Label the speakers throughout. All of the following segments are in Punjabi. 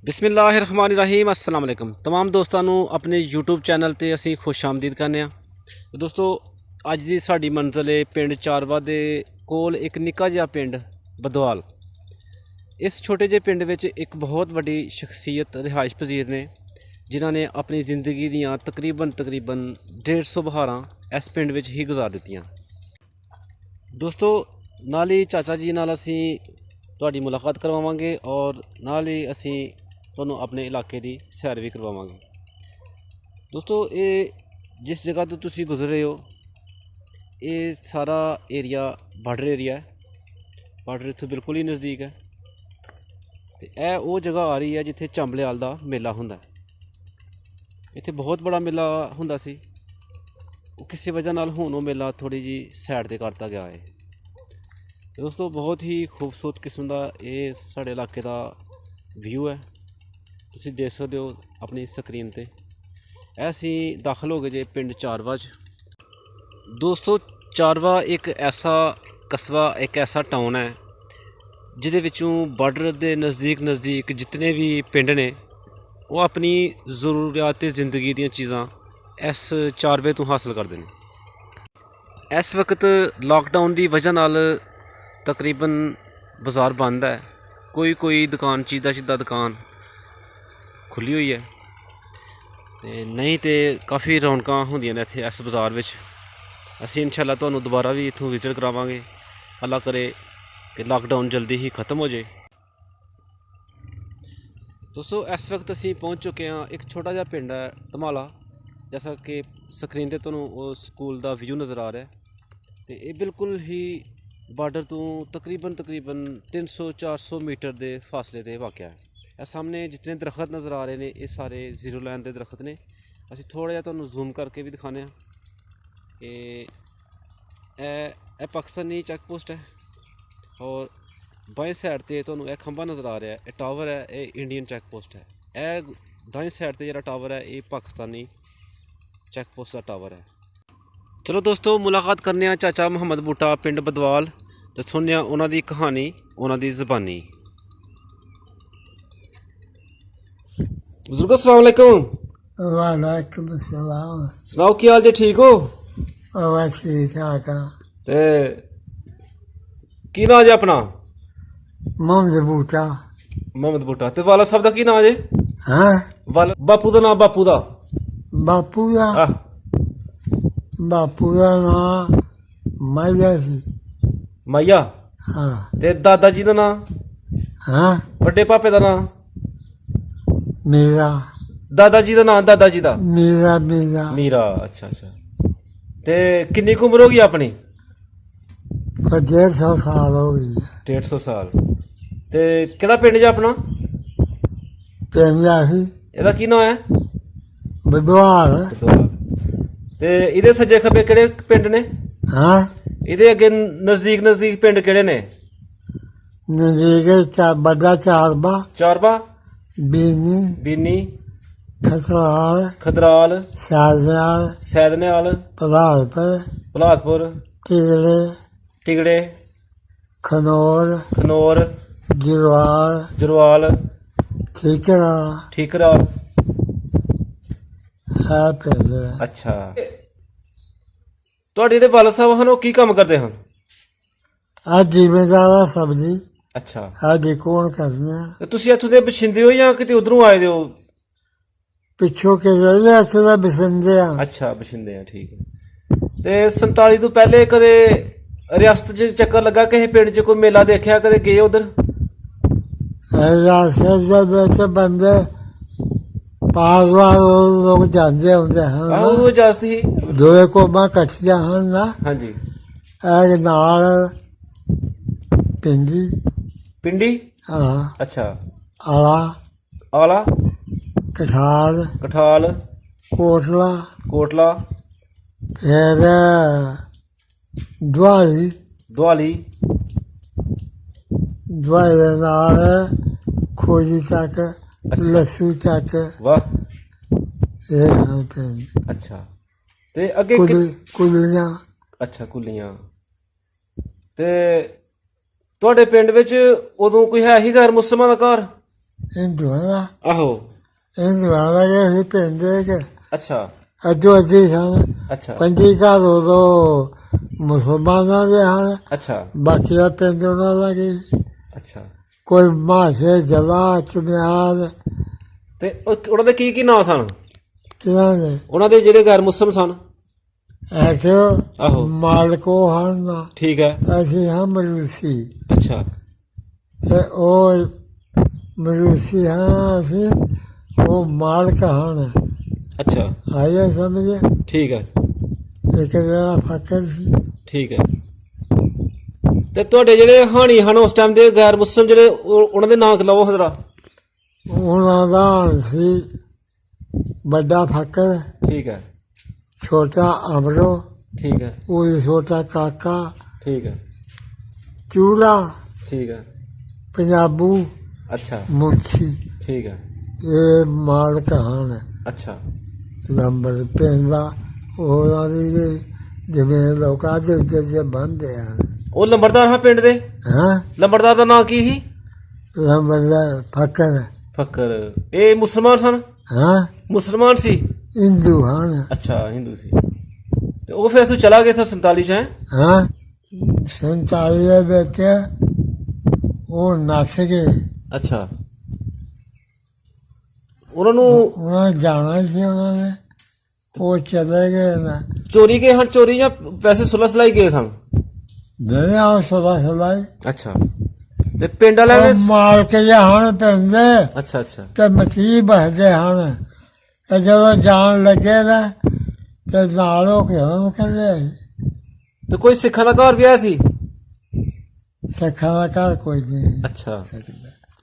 Speaker 1: ਬਿਸਮਿਲ੍ਲਾਹਿਰਰਹਿਮਾनिर्रहीम अस्सलाम वालेकुम तमाम ਦੋਸਤਾਂ ਨੂੰ ਆਪਣੇ YouTube ਚੈਨਲ ਤੇ ਅਸੀਂ ਖੁਸ਼ ਆਮਦੀਦ ਕਹਿੰਦੇ ਆ। ਦੋਸਤੋ ਅੱਜ ਦੀ ਸਾਡੀ ਮੰਜ਼ਿਲ ਹੈ ਪਿੰਡ ਚਾਰਵਾ ਦੇ ਕੋਲ ਇੱਕ ਨਿੱਕਾ ਜਿਹਾ ਪਿੰਡ ਬਦਵਾਲ। ਇਸ ਛੋਟੇ ਜਿਹੇ ਪਿੰਡ ਵਿੱਚ ਇੱਕ ਬਹੁਤ ਵੱਡੀ ਸ਼ਖਸੀਅਤ ਰਿਹਾਇਸ਼ ਪਜ਼ੀਰ ਨੇ ਜਿਨ੍ਹਾਂ ਨੇ ਆਪਣੀ ਜ਼ਿੰਦਗੀ ਦੀਆਂ ਤਕਰੀਬਨ 150 ਬਹਾਰਾਂ ਇਸ ਪਿੰਡ ਵਿੱਚ ਹੀ ਗੁਜ਼ਾਰ ਦਿੱਤੀਆਂ। ਦੋਸਤੋ ਨਾਲ ਹੀ ਚਾਚਾ ਜੀ ਨਾਲ ਅਸੀਂ ਤੁਹਾਡੀ ਮੁਲਾਕਾਤ ਕਰਵਾਵਾਂਗੇ ਔਰ ਨਾਲ ਹੀ ਅਸੀਂ ਤੁਹਾਨੂੰ ਆਪਣੇ ਇਲਾਕੇ ਦੀ ਸੈਰ ਵੀ ਕਰਵਾਵਾਂਗੇ। ਦੋਸਤੋ ਇਹ ਜਿਸ ਜਗ੍ਹਾ ਤੋਂ ਤੁਸੀਂ ਗੁਜ਼ਰ ਰਹੇ ਹੋ ਇਹ ਸਾਰਾ ਏਰੀਆ ਬਾਰਡਰ ਏਰੀਆ ਹੈ। ਬਾਰਡਰ ਇੱਥੋਂ ਬਿਲਕੁਲ ਹੀ ਨਜ਼ਦੀਕ ਹੈ ਤੇ ਇਹ ਉਹ ਜਗ੍ਹਾ ਆ ਰਹੀ ਹੈ ਜਿੱਥੇ ਝੰਬਲਿਆਲ ਦਾ ਮੇਲਾ ਹੁੰਦਾ। ਇੱਥੇ ਬਹੁਤ ਬੜਾ ਮੇਲਾ ਹੁੰਦਾ ਸੀ, ਉਹ ਕਿਸੇ ਵਜ੍ਹਾ ਨਾਲ ਹੁਣ ਉਹ ਮੇਲਾ ਥੋੜ੍ਹੀ ਜਿਹੀ ਸਾਈਡ 'ਤੇ ਕਰਤਾ ਗਿਆ ਹੈ। ਦੋਸਤੋ ਬਹੁਤ ਹੀ ਖੂਬਸੂਰਤ ਕਿਸਮ ਦਾ ਇਹ ਸਾਡੇ ਇਲਾਕੇ ਦਾ ਵਿਊ ਹੈ, ਤੁਸੀਂ ਦੇਖ ਸਕਦੇ ਹੋ ਆਪਣੀ ਸਕਰੀਨ ਤੇ। ਅਸੀਂ ਦਾਖਲ ਹੋ ਗਏ ਜੇ ਪਿੰਡ ਚਾਰਵਾ 'ਚ। ਦੋਸਤੋ ਚਾਰਵਾ ਇੱਕ ਐਸਾ ਕਸਬਾ, ਇੱਕ ਐਸਾ ਟਾਊਨ ਹੈ ਜਿਹਦੇ ਵਿੱਚੋਂ ਬਾਰਡਰ ਦੇ ਨਜ਼ਦੀਕ ਜਿਤਨੇ ਵੀ ਪਿੰਡ ਨੇ ਉਹ ਆਪਣੀ ਜ਼ਰੂਰੀਆਤ ਜ਼ਿੰਦਗੀ ਦੀਆਂ ਚੀਜ਼ਾਂ ਇਸ ਚਾਰਵੇ ਤੋਂ ਹਾਸਲ ਕਰਦੇ ਨੇ। ਇਸ ਵਕਤ ਲਾਕਡਾਊਨ ਦੀ ਵਜ੍ਹਾ ਨਾਲ ਤਕਰੀਬਨ ਬਾਜ਼ਾਰ ਬੰਦ ਹੈ, ਕੋਈ ਦੁਕਾਨ ਚੀਜ਼ਾਂ ਦੁਕਾਨ ਖੁੱਲ੍ਹੀ ਹੋਈ ਹੈ ਤੇ ਨਹੀਂ ਤੇ ਕਾਫੀ ਰੌਣਕਾਂ ਹੁੰਦੀਆਂ ਨੇ ਇੱਥੇ ਇਸ ਬਾਜ਼ਾਰ ਵਿੱਚ। ਅਸੀਂ ਇਨਸ਼ਾਅੱਲਾ ਤੁਹਾਨੂੰ ਦੁਬਾਰਾ ਵੀ ਇੱਥੋਂ ਵਿਜ਼ਿਟ ਕਰਾਵਾਂਗੇ, ਅੱਲਾ ਕਰੇ ਕਿ ਲਾਕਡਾਊਨ ਜਲਦੀ ਹੀ ख़त्म ਹੋ ਜਾਏ। ਦੋਸਤੋ ਇਸ ਵਕਤ ਅਸੀਂ ਪਹੁੰਚ ਚੁੱਕੇ ਹਾਂ, ਇੱਕ ਛੋਟਾ ਜਿਹਾ ਪਿੰਡ ਹੈ ਧਮਾਲਾ, ਜੈਸਾ ਕਿ ਸਕਰੀਨ 'ਤੇ ਤੁਹਾਨੂੰ ਉਹ ਸਕੂਲ ਦਾ ਵਿਊ ਨਜ਼ਰ ਆ ਰਿਹਾ ਤੇ ਇਹ ਬਿਲਕੁਲ ਹੀ ਬਾਰਡਰ ਤੋਂ ਤਕਰੀਬਨ 300-400 ਮੀਟਰ ਦੇ ਫਾਸਲੇ 'ਤੇ ਵਾਕਿਆ ਹੈ। ਇਹ ਸਾਹਮਣੇ ਜਿਤਨੇ ਦਰਖਤ ਨਜ਼ਰ ਆ ਰਹੇ ਨੇ ਇਹ ਸਾਰੇ ਜ਼ੀਰੋ ਲਾਈਨ ਦੇ ਦਰਖਤ ਨੇ। ਅਸੀਂ ਥੋੜ੍ਹਾ ਜਿਹਾ ਤੁਹਾਨੂੰ ਜ਼ੂਮ ਕਰਕੇ ਵੀ ਦਿਖਾਉਂਦੇ ਹਾਂ ਕਿ ਇਹ ਪਾਕਿਸਤਾਨੀ ਚੈੱਕ ਪੋਸਟ ਹੈ ਔਰ ਬਾਈਂ ਸਾਈਡ 'ਤੇ ਤੁਹਾਨੂੰ ਇਹ ਖੰਭਾ ਨਜ਼ਰ ਆ ਰਿਹਾ, ਇਹ ਟਾਵਰ ਹੈ, ਇਹ ਇੰਡੀਅਨ ਚੈੱਕ ਪੋਸਟ ਹੈ। ਇਹ ਦਾਈਂ ਸਾਈਡ 'ਤੇ ਜਿਹੜਾ ਟਾਵਰ ਹੈ ਇਹ ਪਾਕਿਸਤਾਨੀ ਚੈੱਕ ਪੋਸਟ ਦਾ ਟਾਵਰ ਹੈ। ਚਲੋ ਦੋਸਤੋ ਮੁਲਾਕਾਤ ਕਰਨੇ ਆ ਚਾਚਾ ਮੁਹੰਮਦ ਬੂਟਾ ਪਿੰਡ ਬਦਵਾਲ ਤੇ ਸੁਣਦੇ ਹਾਂ ਉਹਨਾਂ ਦੀ ਕਹਾਣੀ, ਉਹਨਾਂ ਦੀ ਜ਼ਬਾਨੀ। ਬਜ਼ੁਰਗੋ अस्सलाम वालेकुम।
Speaker 2: वालेकुम सलाम।
Speaker 1: सुनाओ की हाल जी, ठीक हो?
Speaker 2: बस ठीक ठाक हाँ।
Speaker 1: ते की नाम जे अपना?
Speaker 2: मोहम्मद बूटा।
Speaker 1: मुहम्मद बूटा। ते वाला साहब दा की नाम जे?
Speaker 2: हाँ
Speaker 1: वाला बापू दा नाम, बापू दा
Speaker 2: बापू का
Speaker 1: आह
Speaker 2: बापू का नाम मैया सी।
Speaker 1: माइया।
Speaker 2: हाँ
Speaker 1: ते दादा जी दा नाम?
Speaker 2: हाँ
Speaker 1: बड़े पापे दा नाम?
Speaker 2: मेरा
Speaker 1: दादा जी दा नाम? दादा जी दा
Speaker 2: मेरा मेरा
Speaker 1: मीरा। अच्छा अच्छा। ते किन्नी कुछ उम्र हो गई अपनी?
Speaker 2: 150 साल हो गई है।
Speaker 1: 150 साल। ते केड़ा पिंड जे अपना?
Speaker 2: पेंजा सी
Speaker 1: ਇਹਦਾ ਕੀ ਨਾਮ ਹੈ?
Speaker 2: बदवाल।
Speaker 1: ਤੇ ਇਹਦੇ ਸੱਜੇ ਖੱਬੇ ਕਿਹੜੇ ਪਿੰਡ ਨੇ?
Speaker 2: हाँ
Speaker 1: ਇਹਦੇ ਅੱਗੇ ਨਜ਼ਦੀਕ ਪਿੰਡ ਕਿਹੜੇ ਨੇ?
Speaker 2: नजीक बड़ा चारबा
Speaker 1: ਚਾਰਬਾ,
Speaker 2: बीनी
Speaker 1: ਬੀਨੀ,
Speaker 2: खतराल
Speaker 1: ਖਦਰਾਲ,
Speaker 2: शाहजाल
Speaker 1: ਸੈਦਨੇਵਾਲ,
Speaker 2: पलालपुर
Speaker 1: ਭਲਾਦਪੁਰ,
Speaker 2: टिगड़े
Speaker 1: ਟਿਗੜੇ,
Speaker 2: खनौर
Speaker 1: ਖਨੌਰ,
Speaker 2: गिरवाल
Speaker 1: ਜਰਵਾਲ,
Speaker 2: ठीकरा
Speaker 1: ਠੀਕਰਾ।
Speaker 2: है पेंजा।
Speaker 1: ਅੱਛਾ। ਤੁਹਾਡੇ ਜਿਹੜੇ ਵਾਲਦ ਸਾਹਿਬ ਹਨ ਉਹ ਕੀ ਕੰਮ ਕਰਦੇ ਹਨ?
Speaker 2: आज जिम्मेदार सब्जी
Speaker 1: ਅੱਛਾ।
Speaker 2: आज कौन करना
Speaker 1: ਤੇ ਤੁਸੀਂ ਇੱਥੋਂ ਦੇ ਬਸ਼ਿੰਦੇ ਹੋ ਜਾਂ ਕਿਤੇ ਉਧਰੋਂ ਆਏ ਦੇ ਹੋ?
Speaker 2: पिछों के जाइए थोड़ा बिसंदे
Speaker 1: ਅੱਛਾ ਬਸ਼ਿੰਦੇ ਆ, ठीक ਹੈ। ਤੇ 47 ਤੋਂ ਪਹਿਲੇ ਕਦੇ ਰਿਆਸਤ 'ਚ ਚੱਕਰ ਲੱਗਾ, ਕਿਸੇ ਪਿੰਡ 'ਚ ਕੋਈ ਮੇਲਾ ਦੇਖਿਆ, ਕਦੇ ਗਏ ਉਧਰ?
Speaker 2: बैठे बंदे पास लोग जाते होंगे हैं
Speaker 1: ਆਹੋ ਉਹ ਇਜਾਜ਼ਤ ਹੀ।
Speaker 2: दो कौमा कट्ठिया हैं ना
Speaker 1: ਹਾਂਜੀ।
Speaker 2: एक नाल पिंडी
Speaker 1: ਪਿੰਡੀ।
Speaker 2: हाँ
Speaker 1: ਅੱਛਾ।
Speaker 2: आला
Speaker 1: ਆਲਾ,
Speaker 2: कठाल
Speaker 1: ਕਠਾਲ,
Speaker 2: कोटला
Speaker 1: ਕੋਟਲਾ,
Speaker 2: फिर दुआली
Speaker 1: ਦੁਆਲੀ,
Speaker 2: दुआली दे नाल खोजी तक लस्सू तक
Speaker 1: ਵਾਹ।
Speaker 2: ये हैं पिंड
Speaker 1: ਅੱਛਾ। ਤੇ ਅੱਗੇ
Speaker 2: कुलियां
Speaker 1: ਅੱਛਾ ਕੁੱਲੀਆਂ। ਤੇ ਤੁਹਾਡੇ ਪਿੰਡ ਵਿੱਚ ਉਦੋਂ ਕੋਈ ਹੈ ਹੀ ਗੈਰ ਮੁਸਲਮਾਨ ਦਾ ਘਰ?
Speaker 2: ਹਿੰਦੂਆਂ ਦਾ
Speaker 1: ਆਹੋ
Speaker 2: ਹਿੰਦੂਆਂ ਦਾ ਕਿ ਅਸੀਂ ਪਿੰਡ ਦੇ
Speaker 1: ਅੱਛਾ
Speaker 2: ਅੱਧੋ ਅੱਧੀ ਸਨ।
Speaker 1: ਅੱਛਾ
Speaker 2: 25 ਘਰ ਉਦੋਂ ਮੁਸਲਮਾਨਾਂ ਦੇ ਹਨ,
Speaker 1: ਅੱਛਾ
Speaker 2: ਬਾਕੀ ਦਾ ਪਿੰਡ ਉਹਨਾਂ ਦਾ ਕੀ।
Speaker 1: ਅੱਛਾ
Speaker 2: ਕੋਈ ਮਾਸ਼ੇ ਜਲਾ ਚੁਨਿਆਦ
Speaker 1: ਤੇ ਉਹਨਾਂ ਦੇ ਕੀ ਨਾਂ ਸਨ?
Speaker 2: ਕਿਹਨਾਂ ਨੇ
Speaker 1: ਉਹਨਾਂ ਦੇ ਜਿਹੜੇ ਗੈਰ ਮੁਸਲਮ ਸਨ?
Speaker 2: ਐਸੇ
Speaker 1: ਆਹੋ
Speaker 2: ਮਾਲਕੋ ਹਨ ਨਾ,
Speaker 1: ਠੀਕ ਹੈ।
Speaker 2: ਅਸੀਂ ਹਾਂ ਮਰੂਸੀ
Speaker 1: ਅੱਛਾ
Speaker 2: ਤੇ ਉਹ ਮਰੂਸੀ ਹਾਂ ਅਸੀਂ, ਉਹ ਮਾਲਕ ਹਨ।
Speaker 1: ਅੱਛਾ
Speaker 2: ਆਇਆ ਸਮਝੇ?
Speaker 1: ਠੀਕ ਹੈ
Speaker 2: ਇੱਕ ਜਿਹੜਾ ਫਕਰ ਸੀ।
Speaker 1: ਠੀਕ ਹੈ। ਤੇ ਤੁਹਾਡੇ ਜਿਹੜੇ ਹਾਣੀ ਹਨ ਉਸ ਟਾਈਮ ਦੇ ਗੈਰ ਮੁਸਲਮ ਜਿਹੜੇ ਉਹਨਾਂ ਦੇ ਨਾਂ ਲਵੋ ਹਜ਼ਰਾ।
Speaker 2: ਉਹਨਾਂ ਦਾ ਹਾਣ ਸੀ ਵੱਡਾ ਫਕਰ,
Speaker 1: ਠੀਕ ਹੈ
Speaker 2: ਛੋਟਾ ਅਮਰੋ,
Speaker 1: ਠੀਕ ਹੈ
Speaker 2: ਉਹਦਾ ਛੋਟਾ ਕਾਕਾ
Speaker 1: ਠੀਕ ਹੈ
Speaker 2: ਚੂਲਾ,
Speaker 1: ਠੀਕ ਹੈ।
Speaker 2: ਪੰਜਾਬੂ,
Speaker 1: ਅੱਛਾ
Speaker 2: ਮੁਨਸ਼ੀ,
Speaker 1: ਠੀਕ ਹੈ
Speaker 2: ਇਹ ਮਾਲਕ ਹਨ।
Speaker 1: ਅੱਛਾ
Speaker 2: ਨੰਬਰ ਪੈਂਦਾ ਉਹਨਾਂ ਦੀ ਜਿਵੇਂ ਲੋਕਾਂ ਦੇ ਉੱਤੇ ਬੰਦੇ ਹਨ।
Speaker 1: ਉਹ ਲੰਬੜਦਾਰ ਹਾਂ ਪਿੰਡ ਦੇ?
Speaker 2: ਹਾਂ
Speaker 1: ਲੰਬੜਦਾਰ ਦਾ ਨਾਂ ਕੀ ਸੀ?
Speaker 2: ਨੰਬਰ ਫਕਰ।
Speaker 1: ਫੱਕਰ। ਇਹ ਮੁਸਲਮਾਨ ਸਨ?
Speaker 2: ਹਾਂ
Speaker 1: ਮੁਸਲਮਾਨ ਸੀ।
Speaker 2: ਹਿੰਦੂ ਹਨ।
Speaker 1: ਅੱਛਾ ਹਿੰਦੂ ਸੀ। ਤੇ ਉਹ ਫਿਰ ਤੂੰ ਚਲਾ ਗਿਆ ਸਰ 47 ਚ ਹੈ?
Speaker 2: ਹਾਂ 47 ਦੇ ਵਿੱਚ ਉਹ ਨੱਸ ਗਏ।
Speaker 1: ਅੱਛਾ ਉਹਨਾਂ ਨੂੰ
Speaker 2: ਉਹਨਾਂ ਜਾਣਾ ਸੀ ਉਹਨਾਂ ਨੇ, ਉਹ ਚਲੇ ਗਏ ਨਾ।
Speaker 1: ਚੋਰੀ ਗਏ ਹਨ? ਚੋਰੀ ਜਾਂ ਵੈਸੇ ਸੁਲਹ ਸਲਾਈ ਗਏ ਸਨ?
Speaker 2: ਦੇ ਆਓ ਸਦਾ ਸਦਾਈ
Speaker 1: ਅੱਛਾ ਤੇ ਪਿੰਡ ਵਾਲਿਆਂ ਨੇ?
Speaker 2: ਮਾਰ ਕੇ ਹਨ ਪੈਂਦੇ
Speaker 1: ਅੱਛਾ ਅੱਛਾ
Speaker 2: ਤੇ ਮਸੀਹ ਬਸਦੇ ਹਨ, ਤੇ ਜਦੋਂ ਜਾਣ ਲੱਗੇ ਨਾ ਤੇ ਨਾਲ ਹੋ ਕੇ ਉਹਨੂੰ ਕਹਿੰਦੇ
Speaker 1: ਤੇ ਕੋਈ ਸਿੱਖਾਂ ਦਾ ਘਰ ਵੀ ਆਇਆ ਸੀ?
Speaker 2: ਸਿੱਖਾਂ ਦਾ ਘਰ ਕੋਈ ਨਹੀਂ।
Speaker 1: ਅੱਛਾ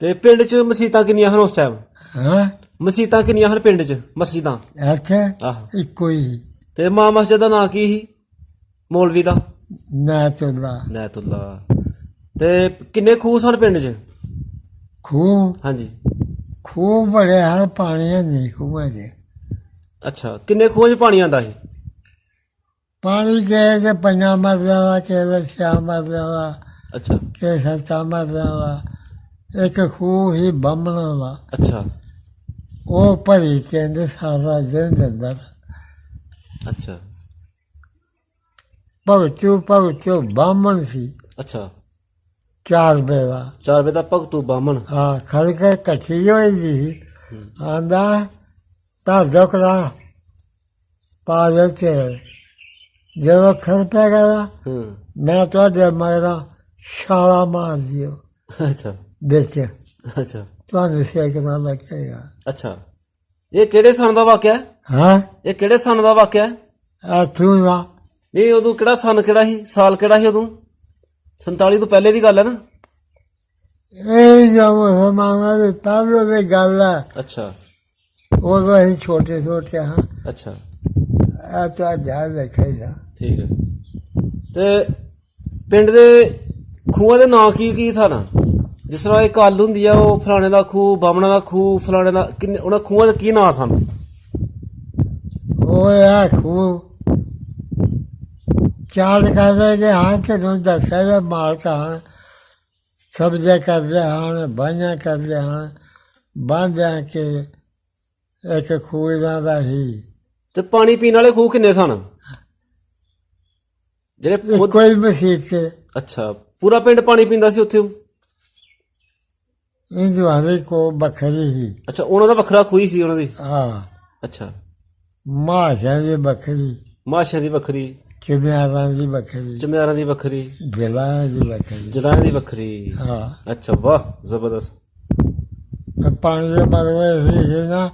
Speaker 1: ਤੇ ਪਿੰਡ 'ਚ ਮਸੀਤਾਂ ਕਿੰਨੀਆਂ ਹਨ ਉਸ ਟਾਈਮ?
Speaker 2: ਹਾਂ
Speaker 1: ਮਸੀਤਾਂ ਕਿੰਨੀਆਂ ਹਨ ਪਿੰਡ 'ਚ? ਮਸਜਿਦਾਂ?
Speaker 2: ਇੱਥੇ
Speaker 1: ਆਹੋ।
Speaker 2: ਇੱਕੋ ਹੀ
Speaker 1: ਤੇ ਮਾਂ ਮਸਜਿਦ ਦਾ ਨਾਂ ਕੀ ਸੀ ਮੌਲਵੀ ਦਾ?
Speaker 2: ਨੈਤੁੱਲਾ।
Speaker 1: ਨੈਤੁੱਲਾ। ਤੇ ਕਿੰਨੇ ਖੂਹ ਸਨ ਪਿੰਡ 'ਚ?
Speaker 2: ਖੂਹ
Speaker 1: ਹਾਂਜੀ।
Speaker 2: ਖੂਹ ਬੜੇ ਹਨ, ਪਾਣੀ ਨਹੀਂ ਖੂਹਾਂ 'ਚ।
Speaker 1: ਅੱਛਾ ਕਿੰਨੇ ਖੂਹਾਂ 'ਚ ਪਾਣੀ ਆਉਂਦਾ ਸੀ?
Speaker 2: ਪਾਣੀ ਕਿਸੇ ਦੇ 5 ਮਰਲਿਆਂ ਦਾ, ਕਿਸੇ ਦੇ 6 ਮਰਲਿਆਂ ਦਾ,
Speaker 1: ਅੱਛਾ
Speaker 2: ਕਿਸੇ 7 ਮਰਲਿਆਂ ਦਾ। ਇੱਕ ਖੂਹ ਹੀ ਬਾਹਮਣਾਂ ਦਾ,
Speaker 1: ਅੱਛਾ
Speaker 2: ਉਹ ਭਰੀ ਕਹਿੰਦੇ ਸਾਰਾ ਦਿਨ ਦਿੰਦਾ।
Speaker 1: ਅੱਛਾ
Speaker 2: ਭਗਤੂ ਬਾਹਮਣ ਸੀ।
Speaker 1: ਅੱਛਾ
Speaker 2: 4 ਰੁਪਏ ਦਾ।
Speaker 1: 4 ਵਜੇ ਦਾ ਭਗਤੂ ਬਾਹਮਣ?
Speaker 2: ਹਾਂ ਖੜ ਕੇ ਇਕੱਠੀ ਹੋਈ ਸੀ। ਆਂਦਾ ਤਾਂ ਦੁਕੜਾ ਪਾ ਦੇ ਤੇਲ, ਜਦੋਂ ਖੜ ਪਿਆ ਗਿਆ
Speaker 1: ਹੂੰ
Speaker 2: ਮੈਂ ਤੁਹਾਡੇ ਮਗਰਾਂ ਛਾਲਾ ਮਾਰ ਦਿਓ
Speaker 1: ਅੱਛਾ
Speaker 2: ਵਿੱਚ,
Speaker 1: ਅੱਛਾ
Speaker 2: ਤੁਹਾਨੂੰ ਸੇਕਣਾ ਲੱਗੇਗਾ।
Speaker 1: ਅੱਛਾ ਇਹ ਕਿਹੜੇ ਸਨ ਦਾ ਵਾਕਿਆ ਹੈ?
Speaker 2: ਹਾਂ
Speaker 1: ਇਹ ਕਿਹੜੇ ਸਨ ਦਾ ਵਾਕਿਆ ਹੈ?
Speaker 2: ਆਥੂ ਦਾ
Speaker 1: ਨਹੀਂ ਉਦੋਂ ਕਿਹੜਾ ਸਨ, ਕਿਹੜਾ ਸੀ ਸਾਲ, ਕਿਹੜਾ ਸੀ ਉਦੋਂ? 47 ਤੋਂ ਪਹਿਲੇ ਦੀ ਗੱਲ ਹੈ ਨਾ?
Speaker 2: ਇਹ ਜੋ ਮੁਸਲਮਾਨਾਂ ਦੇ ਪਹਿਲੋਂ ਦੀ ਗੱਲ ਹੈ,
Speaker 1: ਅੱਛਾ
Speaker 2: ਉਦੋਂ ਅਸੀਂ ਛੋਟੇ ਛੋਟੇ ਹਾਂ।
Speaker 1: ਅੱਛਾ
Speaker 2: ਇਹ ਤਾਂ ਧਿਆਨ ਰੱਖੇਗਾ।
Speaker 1: ਠੀਕ ਹੈ। ਤੇ ਪਿੰਡ ਦੇ ਖੂਹਾਂ ਦੇ ਨਾਂ ਕੀ ਕੀ ਸਨ? ਜਿਸ ਤਰ੍ਹਾਂ ਇਹ ਕੱਲ ਹੁੰਦੀ ਆ ਉਹ ਫਲਾਣੇ ਦਾ ਖੂਹ, ਬਾਹਮਣਾ ਦਾ ਖੂਹ, ਫਲਾਣੇ ਦਾ, ਕਿੰਨੇ ਉਹਨਾਂ ਖੂਹਾਂ ਦੇ ਕੀ ਨਾਂ ਸਨ?
Speaker 2: ਉਹ ਆ ਖੂਹ ਚਾਲ ਕਰਦੇ ਕਿ ਹਾਂ ਤੈਨੂੰ ਦੱਸਿਆ ਜੇ ਮਾਲਕ ਹਨ, ਸਬਜ਼ੇ ਕਰਦੇ ਹਨ, ਬਾਈਆਂ ਕਰਦੇ ਹਨ, ਬਾਂਧਿਆਂ ਕੇ ਇੱਕ ਖੂਹ ਦਾ ਹੀ।
Speaker 1: ਤੇ ਪਾਣੀ ਪੀਣ ਵਾਲੇ ਖੂਹ ਕਿੰਨੇ ਸਨ ਜਿਹੜੇ
Speaker 2: ਕੋਈ ਮਸੀਤ ਤੇ
Speaker 1: ਅੱਛਾ ਪੂਰਾ ਪਿੰਡ ਪਾਣੀ ਪੀਂਦਾ ਸੀ ਉੱਥੇ?
Speaker 2: ਹਿੰਦੂਆਂ ਦੀ ਕੋ ਵੱਖਰੀ ਸੀ।
Speaker 1: ਅੱਛਾ ਉਹਨਾਂ ਦਾ ਵੱਖਰਾ ਖੂਹ ਸੀ ਉਹਨਾਂ ਦੀ?
Speaker 2: ਹਾਂ
Speaker 1: ਅੱਛਾ
Speaker 2: ਮਾਸ਼ਾ ਦੀ ਵੱਖਰੀ,
Speaker 1: ਮਾਸ਼ਿਆਂ ਦੀ ਵੱਖਰੀ,
Speaker 2: ਚੁਮਿਆਰਾਂ ਦੀ ਵੱਖਰੀ,
Speaker 1: ਚਮਿਆਰਾਂ ਦੀ ਵੱਖਰੀ,
Speaker 2: ਜਲਾਂ ਦੀ ਵੱਖਰੀ।
Speaker 1: ਜਲਾਇਆਂ ਦੀ ਵੱਖਰੀ।
Speaker 2: ਹਾਂ
Speaker 1: ਅੱਛਾ ਵਾਹ ਜ਼ਬਰਦਸਤ।
Speaker 2: ਪਾਣੀ ਦੇ ਮਰਵੇ ਸੀ ਨਾ,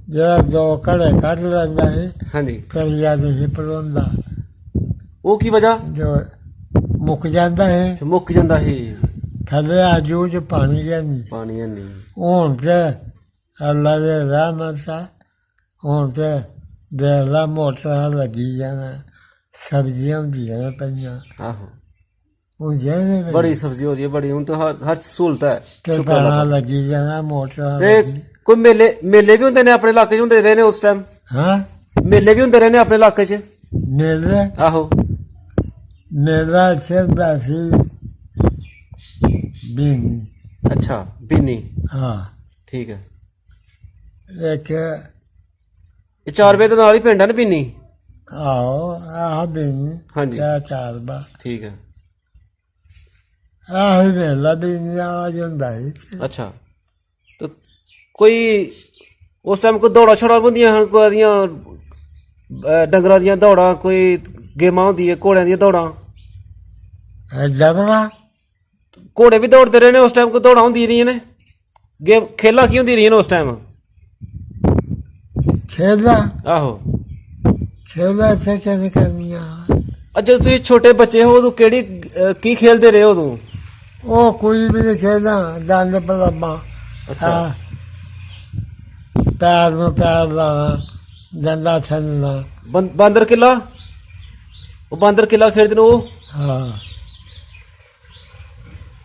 Speaker 2: ਜਿਹੜਾ 2 ਘੜੇ ਕੱਢ ਲੈਂਦਾ ਸੀ,
Speaker 1: ਹਾਂਜੀ
Speaker 2: ਕਰੀਆ ਨਹੀਂ ਸੀ ਪਰੋਂਦਾ,
Speaker 1: ਉਹ ਕੀ ਵਜ੍ਹਾ?
Speaker 2: ਜੋ ਮੁੱਕ ਜਾਂਦਾ ਹੈ
Speaker 1: ਮੁੱਕ ਜਾਂਦਾ ਸੀ
Speaker 2: ਥੱਲੇ ਆਜੂ ਚ ਪਾਣੀ ਗਿਆ ਨਹੀਂ।
Speaker 1: ਪਾਣੀ ਨਹੀਂ?
Speaker 2: ਹੁਣ ਤੇ ਅੱਲਾ ਦੇ ਰਹਿਮਤ ਆ, ਹੁਣ ਤੇ ਦੇਖ ਲਾ ਮੋਟਰਾਂ ਲੱਗੀ ਜਾਣਾ, ਸਬਜ਼ੀਆਂ ਹੁੰਦੀਆਂ ਪਈਆਂ।
Speaker 1: ਆਹੋ
Speaker 2: ਉਹ ਜਿਹੜੇ
Speaker 1: ਬੜੀ ਸਬਜ਼ੀ ਹੋ ਰਹੀ ਹੈ ਬੜੀ, ਹੁਣ ਤਾਂ ਹਰ ਸਹੂਲਤ ਹੈ।
Speaker 2: ਕਿਰਪਾਨਾਂ ਲੱਗੀ ਜਾਣਾ, ਮੋਟਰਾਂ
Speaker 1: ਤੇ
Speaker 2: ਲੱਗੀ।
Speaker 1: ਕੋਈ ਮੇਲੇ ਵੀ ਹੁੰਦੇ ਨੇ ਆਪਣੇ ਇਲਾਕੇ 'ਚ? ਹੁੰਦੇ ਰਹੇ ਨੇ ਉਸ ਟਾਈਮ
Speaker 2: ਹਾਂ
Speaker 1: ਮੇਲੇ ਵੀ ਹੁੰਦੇ ਰਹੇ ਨੇ ਆਪਣੇ ਇਲਾਕੇ 'ਚ?
Speaker 2: ਮੇਲੇ
Speaker 1: ਆਹੋ
Speaker 2: ਮੇਲਾ ਚੱਲਦਾ ਸੀ ਬੀਨੀ।
Speaker 1: ਅੱਛਾ ਬੀਨੀ।
Speaker 2: ਹਾਂ
Speaker 1: ਠੀਕ ਹੈ।
Speaker 2: ਇੱਕ
Speaker 1: ਇਹ 4 ਵਜੇ ਦੇ ਨਾਲ ਹੀ ਪਿੰਡ ਹੈ ਨਾ ਪਿੰਨੀ?
Speaker 2: ਆਹੋ ਆਹ ਬੀਨੀ
Speaker 1: ਹਾਂਜੀ।
Speaker 2: ਕਿਆ ਚਾਰ ਬਾ
Speaker 1: ਠੀਕ ਹੈ।
Speaker 2: ਆਹ ਹੀ ਮੇਲਾ ਬੀਨੀ ਆ ਜਾਂਦਾ ਸੀ।
Speaker 1: ਅੱਛਾ, ਤੇ ਕੋਈ ਉਸ ਟਾਈਮ ਕੋਈ ਦੌੜਾ ਛੜਾ ਹੁੰਦੀਆਂ ਹਨ, ਕੋਈ ਦੀਆਂ ਡੰਗਰਾਂ ਦੀਆਂ ਦੌੜਾਂ, ਕੋਈ ਗੇਮਾਂ ਹੁੰਦੀਆਂ ਘੋੜਿਆਂ ਦੀਆਂ ਦੌੜਾਂ?
Speaker 2: ਡਬਰਾ
Speaker 1: ਘੋੜੇ ਵੀ ਦੌੜਦੇ ਰਹੇ ਨੇ ਉਸ ਟਾਈਮ? ਕੋਈ ਦੌੜਾਂ ਹੁੰਦੀਆਂ ਰਹੀਆਂ ਨੇ? ਗੇਮ ਖੇਲਾਂ ਕੀ ਹੁੰਦੀਆਂ ਰਹੀਆਂ ਨੇ ਉਸ ਟਾਈਮ?
Speaker 2: ਖੇਡਦਾ
Speaker 1: ਆਹੋ।
Speaker 2: ਖੇਡਦਾ ਇੱਥੇ ਕਿਹਨੇ ਕਰਨੀਆਂ।
Speaker 1: ਅੱਜ ਤੁਸੀਂ ਛੋਟੇ ਬੱਚੇ ਹੋ ਉਦੋਂ ਕਿਹੜੀ ਕੀ ਖੇਲਦੇ ਰਹੇ ਉਦੋਂ?
Speaker 2: ਉਹ ਕੋਈ ਵੀ ਨਹੀਂ ਖੇਡਦਾ, ਦੰਦ ਪਲਾਮਾ।
Speaker 1: ਅੱਛਾ।
Speaker 2: ਪੈਰ ਨੂੰ ਪੈਰ ਲਾਣਾ, ਡੰਡਾ ਛੱਡਣਾ।
Speaker 1: ਬਾਂਦਰ ਕਿੱਲਾ, ਉਹ ਬਾਂਦਰ ਕਿੱਲਾ ਖੇਡਦੇ ਨੇ ਉਹ?
Speaker 2: ਹਾਂ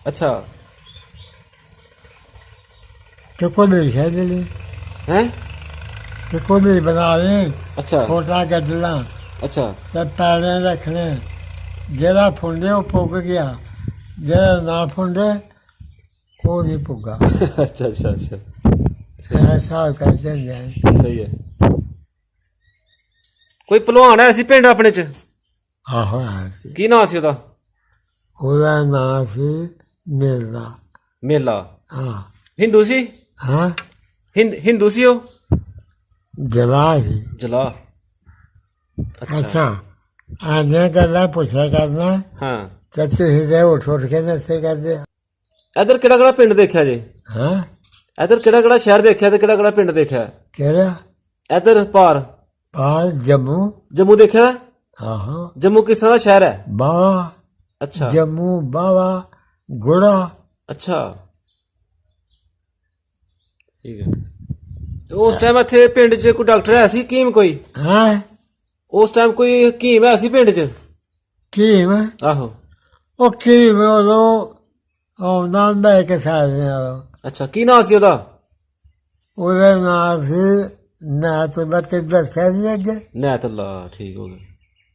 Speaker 1: ਅੱਛਾ।
Speaker 2: ਤੇ ਕੋਈ ਨਹੀਂ ਖੇਡ ਲਈ,
Speaker 1: ਹੈ?
Speaker 2: ਤੇ ਕੋਈ ਨਹੀਂ ਬਣਾ ਲਈ।
Speaker 1: ਅੱਛਾ
Speaker 2: ਛੋਟਾ ਗੱਡਲਾ
Speaker 1: ਅੱਛਾ
Speaker 2: ਤੇ ਪੈਰੇ ਰੱਖਣੇ, ਜਿਹੜਾ ਫੁੰਡੇ ਉਹ ਪੁੱਗ ਗਿਆ, ਜਿਹੜਾ ਨਾ ਫੁੰਡੇ ਉਹ ਨਹੀਂ ਪੁੱਗਾ।
Speaker 1: ਅੱਛਾ ਅੱਛਾ ਅੱਛਾ,
Speaker 2: ਐਸਾ ਕਰ ਦਿੰਦੇ ਆ।
Speaker 1: ਸਹੀ ਹੈ। ਕੋਈ ਭਲਵਾਨ ਆਇਆ ਸੀ ਪਿੰਡ ਆਪਣੇ ਚ?
Speaker 2: ਆਹੋ
Speaker 1: ਕੀ ਨਾਂ ਸੀ ਉਹਦਾ?
Speaker 2: ਉਹਦਾ ਨਾਂ ਸੀ ਮੇਲਾ।
Speaker 1: ਮੇਲਾ?
Speaker 2: ਹਾਂ
Speaker 1: ਹਿੰਦੂ ਸੀ?
Speaker 2: ਹਾਂ
Speaker 1: ਹਿੰਦੂ ਸੀ ਉਹ?
Speaker 2: ਜਲਾ ਸੀ।
Speaker 1: ਜਲਾ।
Speaker 2: ਅੱਛਾ ਆਨੇ ਗੱਲਾਂ ਪੁੱਛਿਆ ਕਰਨਾ
Speaker 1: ਹਾਂ।
Speaker 2: ਕਿ ਤੁਸੀਂ ਦੇ ਉੱਠ ਉੱਠ ਕੇ ਨਸ਼ੇ ਕਰਦੇ ਆ।
Speaker 1: ਇੱਧਰ ਕਿਹੜਾ ਕਿਹੜਾ ਪਿੰਡ ਦੇਖਿਆ ਜੇ?
Speaker 2: ਹਾਂ
Speaker 1: ਇੱਧਰ ਕਿਹੜਾ ਕਿਹੜਾ ਸ਼ਹਿਰ ਦੇਖਿਆ ਤੇ ਕਿਹੜਾ ਕਿਹੜਾ ਪਿੰਡ ਦੇਖਿਆ?
Speaker 2: ਕਿਹੜਾ?
Speaker 1: ਇੱਧਰ ਪਾਰ
Speaker 2: ਬਾਹਰ ਜੰਮੂ।
Speaker 1: ਜੰਮੂ ਦੇਖਿਆ?
Speaker 2: ਆਹੋ
Speaker 1: ਜੰਮੂ ਕਿਸ ਤਰ੍ਹਾਂ ਦਾ ਸ਼ਹਿਰ ਹੈ?
Speaker 2: ਬਾਵਾ
Speaker 1: ਅੱਛਾ
Speaker 2: ਜੰਮੂ ਬਾਵਾ ਗੁੜਾ।
Speaker 1: ਅੱਛਾ ਠੀਕ ਹੈ। ਤੇ ਉਸ ਟਾਈਮ ਇੱਥੇ ਪਿੰਡ 'ਚ ਕੋਈ ਡਾਕਟਰ ਹੈ ਸੀ, ਹਕੀਮ ਕੋਈ?
Speaker 2: ਹਾਂ
Speaker 1: ਉਸ ਟਾਈਮ ਕੋਈ ਹਕੀਮ ਹੈ ਸੀ ਪਿੰਡ 'ਚ?
Speaker 2: ਕੀ ਮੈਂ
Speaker 1: ਆਹੋ।
Speaker 2: ਉਹ ਕੀ ਮੈਂ ਉਦੋਂ ਆਉਂਦਾ ਹੁੰਦਾ ਇੱਕ ਸਾਲ ਨਾਲ।
Speaker 1: ਅੱਛਾ, ਕੀ ਨਾਂ ਸੀ ਉਹਦਾ?
Speaker 2: ਉਹਦਾ ਨਾਂ ਸੀ ਨਾ ਤਾਂ ਤੇ ਦੱਸਿਆ ਨਹੀਂ ਅੱਗੇ।
Speaker 1: ਨੈਤੁੱਲਾ। ਠੀਕ ਹੋ ਗਿਆ।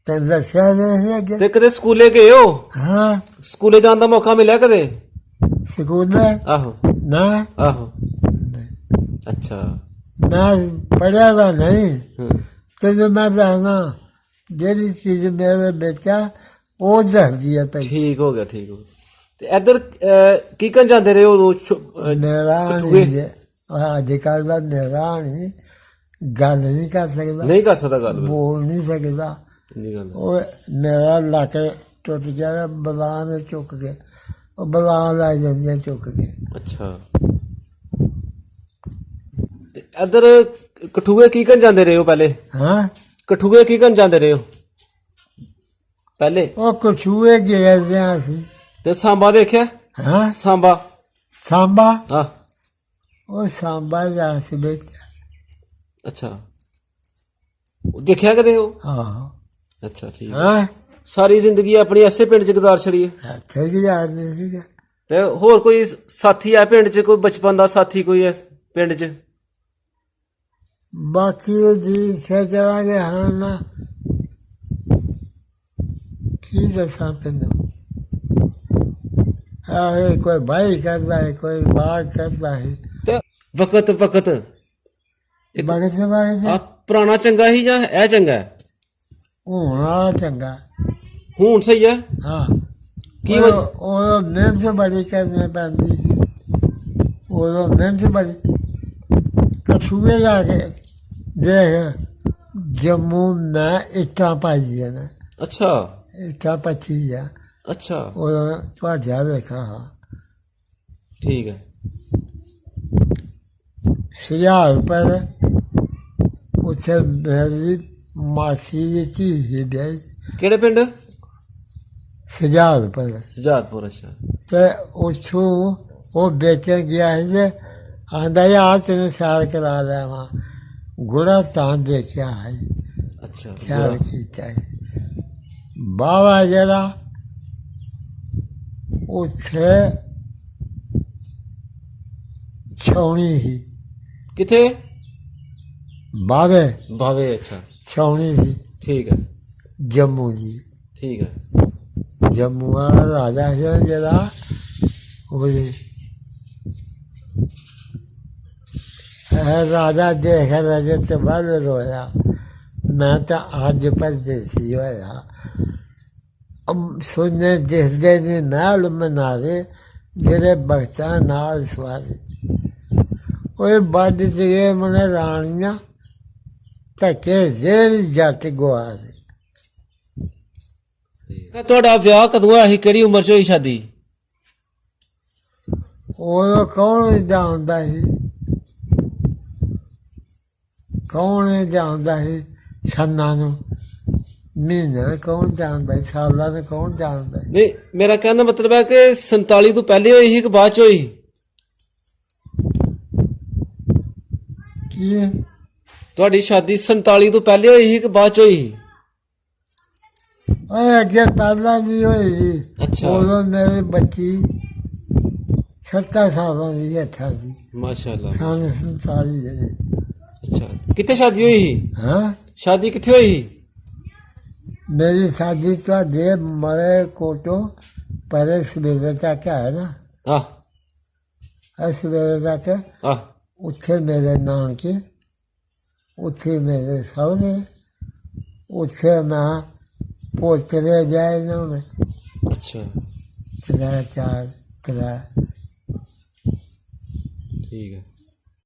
Speaker 2: ਤੇ ਦੱਸਿਆ ਨਹੀਂ ਸੀ ਅੱਗੇ।
Speaker 1: ਤੇ ਕਦੇ ਸਕੂਲੇ ਗਏ ਹੋ?
Speaker 2: ਹਾਂ
Speaker 1: ਸਕੂਲੇ ਜਾਣ ਦਾ ਮੌਕਾ ਮਿਲਿਆ ਕਦੇ?
Speaker 2: ਸਕੂਲ
Speaker 1: ਆਹੋ
Speaker 2: ਨਾ
Speaker 1: ਆਹੋ। ਅੱਛਾ।
Speaker 2: ਮੈਂ ਪੜਿਆ ਵਾ ਨਹੀਂ।
Speaker 1: ਹੂੰ।
Speaker 2: ਤੇ ਜੋ ਮੈਂ ਦੱਸਣਾ ਜਿਹੜੀ ਚੀਜ਼ ਮੇਰੇ ਬੱਚਾ ਉਹ ਦੱਸਦੀ ਹੈ ਪਹਿਲਾਂ।
Speaker 1: ਠੀਕ ਹੋ ਗਿਆ ਠੀਕ ਹੋ ਗਿਆ। ਤੇ ਇੱਧਰ ਕੀ ਕਰਨ ਜਾਂਦੇ ਰਹੇ ਉਦੋਂ?
Speaker 2: ਮੇਰਾ ਨਹੀਂ ਅੱਜ ਕੱਲ੍ਹ ਦਾ ਮੇਰਾ ਨਹੀਂ ਗੱਲ ਨਹੀਂ ਕਰ ਸਕਦਾ,
Speaker 1: ਨਹੀਂ ਕਰ ਸਕਦਾ ਗੱਲ?
Speaker 2: ਬੋਲ ਨਹੀਂ ਸਕਦਾ।
Speaker 1: ਜੀ ਗੱਲ।
Speaker 2: ਉਹ ਮੇਰਾ ਲੱਕ ਟੁੱਟ ਗਿਆ ਬਲਾਂ ਨੇ ਚੁੱਕ ਕੇ, ਉਹ ਬਲਾਂ ਲੈ ਜਾਂਦੀਆਂ ਚੁੱਕ ਕੇ।
Speaker 1: ਅੱਛਾ। ਤੇ ਇੱਧਰ ਕਠੂਏ ਕੀ ਕਰਨ ਜਾਂਦੇ ਰਹੇ ਹੋ ਪਹਿਲੇ?
Speaker 2: ਹਾਂ
Speaker 1: ਕਠੂਏ ਕੀ ਕਰਨ ਜਾਂਦੇ ਰਹੇ ਹੋ ਪਹਿਲੇ?
Speaker 2: ਉਹ ਕਛੂਏ ਗੇਰਦੇ ਸੀ।
Speaker 1: ਤੇ ਸਾਂਬਾ ਦੇਖਿਆ?
Speaker 2: ਹਾਂ
Speaker 1: ਸਾਂਬਾ?
Speaker 2: ਸਾਂਬਾ
Speaker 1: ਹਾਂ।
Speaker 2: ਉਹ ਸਾਂਬਾ ਜਾ ਸੀ ਵਿੱਚ।
Speaker 1: ਅੱਛਾ, ਉਹ ਦੇਖਿਆ ਕਦੇ ਉਹ?
Speaker 2: ਆਹੋ
Speaker 1: ਅੱਛਾ ਠੀਕ ਹੈ।
Speaker 2: ਹਾਂ
Speaker 1: ਸਾਰੀ ਜ਼ਿੰਦਗੀ ਆਪਣੀ ਐਸੇ ਪਿੰਡ 'ਚ ਗੁਜ਼ਾਰ ਛੜੀ ਹੈ?
Speaker 2: ਇੱਥੇ ਕੀ ਯਾਦ ਨਹੀਂ ਸੀਗਾ।
Speaker 1: ਤੇ ਹੋਰ ਕੋਈ ਸਾਥੀ ਹੈ ਪਿੰਡ 'ਚ, ਕੋਈ ਬਚਪਨ ਦਾ ਸਾਥੀ ਕੋਈ ਹੈ ਪਿੰਡ 'ਚ?
Speaker 2: ਬਾਕੀ ਜੀ ਸੋਚਾਂਗੇ ਹਾਂ ਨਾ ਕੀ ਦੱਸਾਂ ਤੈਨੂੰ। ਆਹੇ ਕੋਈ ਭਾਈ ਕਰਦਾ ਹੈ, ਕੋਈ ਬਾਤ ਕਰਦਾ ਹੈ।
Speaker 1: ਤੇ ਵਕਤ
Speaker 2: ਬਗਤ ਬਾਰੇ
Speaker 1: ਆ ਪੁਰਾਣਾ ਚੰਗਾ ਸੀ ਜਾਂ ਇਹ ਚੰਗਾ ਹੈ?
Speaker 2: ਹੋਣਾ ਚੰਗਾ।
Speaker 1: ਹੁਣ ਸਹੀ ਹੈ?
Speaker 2: ਹਾਂ
Speaker 1: ਕੀ
Speaker 2: ਉਹ ਮਿਹਨਤ ਬੜੀ ਕਰਨੀ ਪੈਂਦੀ ਸੀ। ਉਦੋਂ ਮਿਹਨਤ ਬੜੀ। ਕਛੂਏ ਜਾ ਕੇ ਦੇਖ ਜੰਮੂ ਮੈਂ ਇੱਟਾਂ ਪਾਈਆਂ ਨੇ।
Speaker 1: ਅੱਛਾ
Speaker 2: ਇੱਟਾਂ ਪੱਚੀ ਆ।
Speaker 1: ਅੱਛਾ
Speaker 2: ਉਦੋਂ ਤੁਹਾਡਾ ਵੇਖਾ
Speaker 1: ਠੀਕ ਹੈ।
Speaker 2: 1000 ਰੁਪਏ ਉੱਥੇ ਮੇਰੀ ਮਾਸੀ ਦੀ ਧੀ ਸੀ ਵਿਆਹੀ।
Speaker 1: ਕਿਹੜੇ ਪਿੰਡ?
Speaker 2: 1000 ਰੁਪਏ
Speaker 1: ਸੁਜਾਤਪੁਰ। ਅੱਛਾ
Speaker 2: ਤੇ ਉੱਥੋਂ ਉਹ ਵੇਚਣ ਗਿਆ ਸੀ ਤੇ ਆਂਦਾ ਯਾਰ ਤੈਨੂੰ ਸੈਰ ਕਰਾ ਲਿਆਵਾਂ। ਗੁੜਾ ਤਾਂ ਦੇਖਿਆ ਹੈ,
Speaker 1: ਅੱਛਾ।
Speaker 2: ਸੈਰ ਕੀਤਾ ਹੈ। ਬਾਵਾ ਜਿਹੜਾ ਉੱਥੇ ਛਾਉਣੀ ਸੀ।
Speaker 1: ਕਿੱਥੇ?
Speaker 2: ਬਾਵੇ
Speaker 1: ਭਾਵੇ। ਅੱਛਾ
Speaker 2: ਛਾਉਣੀ ਸੀ
Speaker 1: ਠੀਕ ਹੈ
Speaker 2: ਜੰਮੂ ਦੀ।
Speaker 1: ਠੀਕ ਹੈ।
Speaker 2: ਜੰਮੂ ਵਾਲਾ ਰਾਜਾ ਸੀ ਜਿਹੜਾ ਉਹਦੇ ਰਾਜਾ ਦੇਖ ਰਜੇ ਤੇ ਵੱਲ ਰੋਇਆ, ਮੈਂ ਤਾਂ ਅੱਜ ਪਰਦੇਸੀ ਹੋਇਆ। ਸੁਣਨੇ ਦਿਸਦੇ ਨੇ ਮਹਿਲ ਮਨਾਰੇ, ਜਿਹੜੇ ਭਗਤਾਂ ਨਾਲ ਸਵਾਰੇ। ਉਹ ਵੱਧ ਜੇ ਮਨੇ ਰਾਣੀਆਂ, ਧੱਕੇ ਜ਼ੇਰ ਜੱਟ ਗੁਆਰੇ।
Speaker 1: ਤੁਹਾਡਾ ਵਿਆਹ ਕਦੋਂ ਹੋਇਆ ਸੀ, ਕਿਹੜੀ ਉਮਰ 'ਚ ਹੋਈ ਸ਼ਾਦੀ?
Speaker 2: ਉਦੋਂ ਕੌਣ ਜਾਣਦਾ ਸੀ, ਕੌਣ ਜਾਣਦਾ ਸੀ ਛੰਨਾਂ ਨੂੰ, ਮਹੀਨੇ ਕੌਣ ਜਾਣਦਾ ਸੀ, ਸਾਲਾਂ ਨੂੰ ਕੌਣ ਜਾਣਦਾ ਸੀ।
Speaker 1: ਨਹੀਂ, ਮੇਰਾ ਕਹਿਣ ਦਾ ਮਤਲਬ ਹੈ ਕਿ 47 ਤੋਂ ਪਹਿਲੇ ਹੋਈ ਸੀ ਕਿ ਬਾਅਦ 'ਚ ਹੋਈ?
Speaker 2: ਕੀ
Speaker 1: ਤੁਹਾਡੀ ਸ਼ਾਦੀ 47 ਤੋਂ ਪਹਿਲੇ ਹੋਈ ਸੀ ਕਿ ਬਾਅਦ 'ਚ ਹੋਈ?
Speaker 2: ਓਏ ਅੱਗੇ ਪਹਿਲਾਂ ਨਹੀਂ ਹੋਈ ਸੀ।
Speaker 1: ਅੱਛਾ।
Speaker 2: ਉਦੋਂ ਮੇਰੀ ਬੱਚੀ 7 ਸਾਲਾਂ ਦੀ ਅੱਠਾਂ ਦੀ,
Speaker 1: ਮਾਸ਼ਾਅੱਲਾ।
Speaker 2: ਸਾਲ 47 ਦੇ।
Speaker 1: ਅੱਛਾ, ਕਿੱਥੇ ਸ਼ਾਦੀ ਹੋਈ ਸੀ?
Speaker 2: ਹਾਂ,
Speaker 1: ਸ਼ਾਦੀ ਕਿੱਥੇ ਹੋਈ ਸੀ?
Speaker 2: ਮੇਰੀ ਸ਼ਾਦੀ ਤੁਹਾਡੇ ਮਰੇ ਕੋਟੋਂ ਪਰੇ ਸਵੇਰੇ ਤੱਕ ਹੈ ਨਾ, ਸਵੇਰੇ ਤੱਕ
Speaker 1: ਆਹ
Speaker 2: ਉੱਥੇ ਮੇਰੇ ਨਾਨਕੇ, ਉੱਥੇ ਮੇਰੇ ਸਹੁਰੇ, ਉੱਥੇ ਮੈਂ ਪੋਤਰੇ ਜਾਏ ਨਾ ਮੈਂ।
Speaker 1: ਅੱਛਾ,
Speaker 2: 3 4 3
Speaker 1: ਠੀਕ ਹੈ।